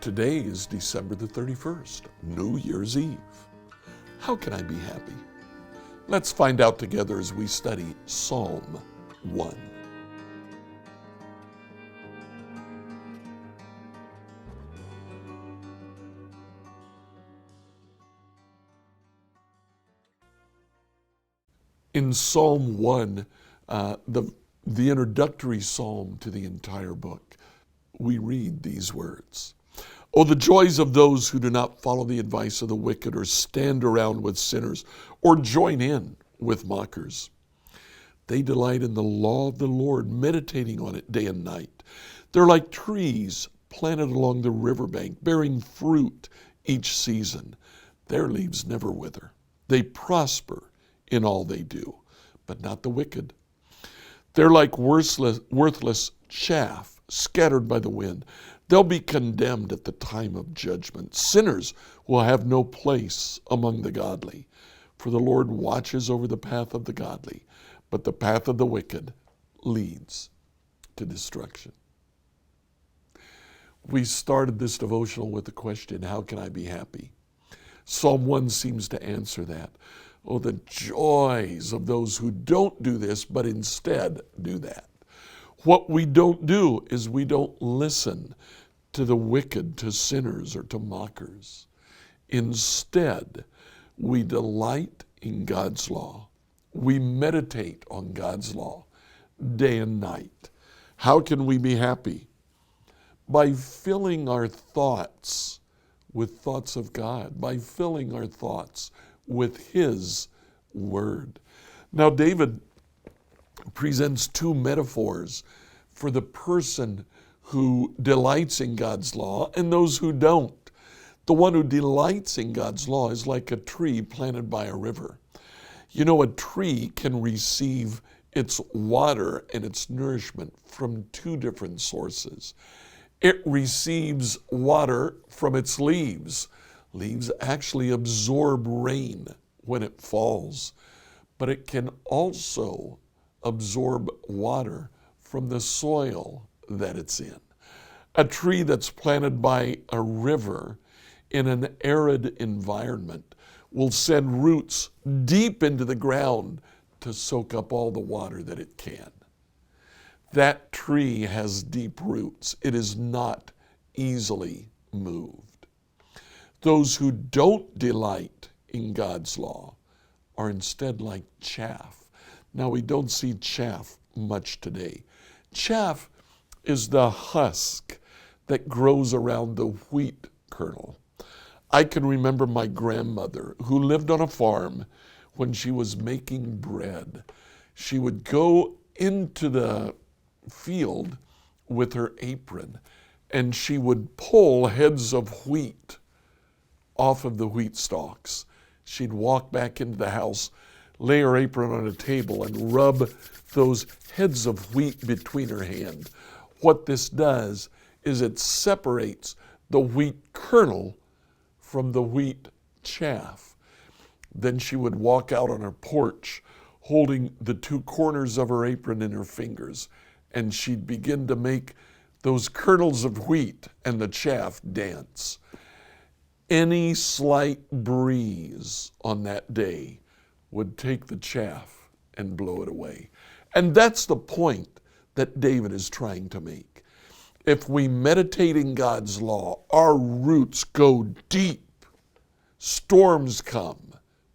Today is December the 31st, New Year's Eve. How can I be happy? Let's find out together as we study Psalm 1. In Psalm 1, the introductory psalm to the entire book, we read these words. Oh, the joys of those who do not follow the advice of the wicked or stand around with sinners or join in with mockers. They delight in the law of the Lord, meditating on it day and night. They're like trees planted along the riverbank, bearing fruit each season. Their leaves never wither. They prosper in all they do, but not the wicked. They're like worthless chaff scattered by the wind. They'll be condemned at the time of judgment. Sinners will have no place among the godly. For the Lord watches over the path of the godly, but the path of the wicked leads to destruction. We started this devotional with the question, how can I be happy? Psalm 1 seems to answer that. Oh, the joys of those who don't do this, but instead do that. What we don't do is we don't listen to the wicked, to sinners, or to mockers. Instead, we delight in God's law. We meditate on God's law day and night. How can we be happy? By filling our thoughts with thoughts of God, by filling our thoughts with His Word. Now, David presents two metaphors for the person who delights in God's law and those who don't. The one who delights in God's law is like a tree planted by a river. You know, a tree can receive its water and its nourishment from two different sources. It receives water from its leaves. Leaves actually absorb rain when it falls, but it can also absorb water from the soil that it's in. A tree that's planted by a river in an arid environment will send roots deep into the ground to soak up all the water that it can. That tree has deep roots. It is not easily moved. Those who don't delight in God's law are instead like chaff. Now, we don't see chaff much today. Chaff is the husk that grows around the wheat kernel. I can remember my grandmother who lived on a farm when she was making bread. She would go into the field with her apron and she would pull heads of wheat off of the wheat stalks. She'd walk back into the house, lay her apron on a table and rub those heads of wheat between her hand. What this does is it separates the wheat kernel from the wheat chaff. Then she would walk out on her porch holding the two corners of her apron in her fingers, and she'd begin to make those kernels of wheat and the chaff dance. Any slight breeze on that day would take the chaff and blow it away. And that's the point that David is trying to make. If we meditate in God's law, our roots go deep. Storms come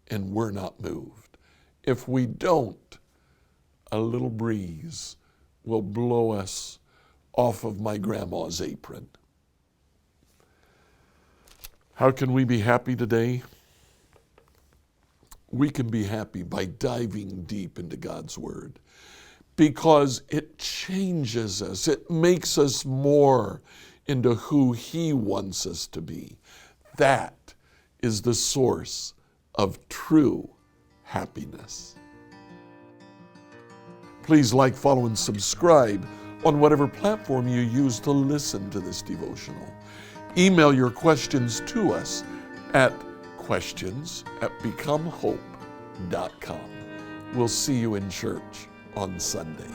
and we're not moved. If we don't, a little breeze will blow us off of my grandma's apron. How can we be happy today? We can be happy by diving deep into God's Word because it changes us. It makes us more into who He wants us to be. That is the source of true happiness. Please like, follow, and subscribe on whatever platform you use to listen to this devotional. Email your questions to us at questions@becomehope.com. We'll see you in church on Sunday.